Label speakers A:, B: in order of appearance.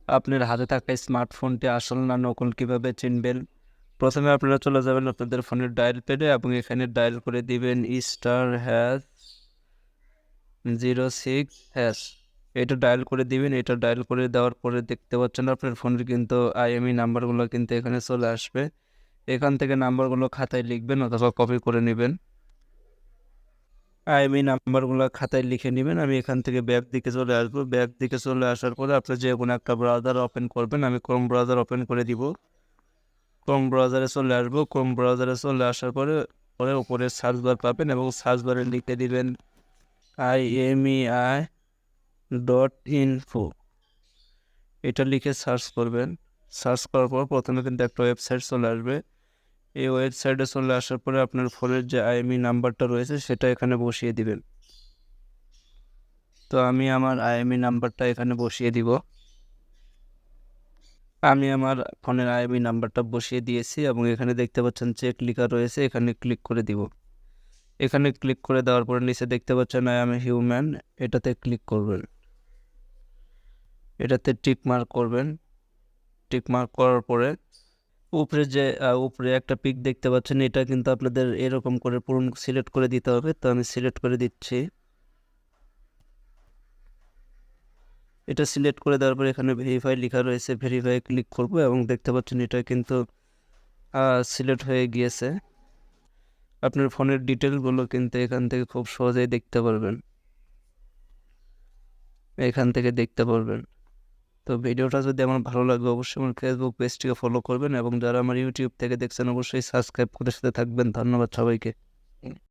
A: আপনার হাতে থাকা স্মার্টফোনটি আসল না নকল কিভাবে চিনবেন? প্রথমে আপনারা চলে যাবেন আপনাদের ফোনের ডায়াল প্যাডে এবং এখানে ডায়াল করে দিবেন *#06#। এটা ডায়াল করে দিবেন। এটা ডায়াল করে দেওয়ার পরে দেখতে পাচ্ছেন আপনার ফোনের কিন্তু IMEI নাম্বারগুলো কিন্তু এখানে চলে আসবে। এখান থেকে নাম্বারগুলো খাতায় লিখবেন অথবা কপি করে নেবেন। IMEI নাম্বারগুলো খাতায় লিখে নেবেন। আমি এখান থেকে ব্যাক দিকে চলে আসবো। ব্যাক দিকে চলে আসার পরে আপনি যেকোনো একটা ব্রাউজার ওপেন করবেন। আমি ক্রোম ব্রাউজার ওপেন করে দিব। ক্রোম ব্রাউজারে চলে আসবো। ক্রোম ব্রাউজারে চলে আসার পরে উপরে সার্চ বার পাবেন এবং সার্চ বারে লিখে দিবেন IMEI.info। এটা লিখে সার্চ করবেন। সার্চ করার পর প্রথমে কিন্তু একটা ওয়েবসাইট চলে আসবে। এই ওয়েবসাইটে চলে আসার পরে আপনার ফোনের যে IMEI নাম্বারটা রয়েছে সেটা এখানে বসিয়ে দিবেন। তো আমি আমার IMEI নাম্বারটা এখানে বসিয়ে দিব। আমি আমার ফোনের IMEI নাম্বারটা বসিয়ে দিয়েছি এবং এখানে দেখতে পাচ্ছেন চেক লেখা রয়েছে, এখানে ক্লিক করে দিব। এখানে ক্লিক করে দেওয়ার পরে নিচে দেখতে পাচ্ছেন আই এম এ হিউম্যান, এটাতে ক্লিক করবেন। এটাতে টিক মার্ক করবেন। টিক মার্ক করার পরে উপরে একটা পিক দেখতে পাচ্ছেন, এটা কিন্তু আপনাদের এরকম করে পুরো সিলেক্ট করে দিতে হবে। তো আমি সিলেক্ট করে দিচ্ছি। এটা সিলেক্ট করে দেওয়ার পরে এখানে ভেরিফাই লেখা রয়েছে, ভেরিফাই ক্লিক করব এবং দেখতে পাচ্ছেন এটা কিন্তু সিলেক্ট হয়ে গিয়েছে। আপনার ফোনের ডিটেলগুলো কিন্তু এখান থেকে খুব সহজেই দেখতে পারবেন। এখান থেকে দেখতে পারবেন। তো ভিডিওটা যদি আমার ভালো লাগে অবশ্যই আমার ফেসবুক পেজটিকে ফলো করবেন এবং যারা আমার ইউটিউব থেকে দেখছেন অবশ্যই সাবস্ক্রাইব করে সাথে থাকবেন। ধন্যবাদ সবাইকে।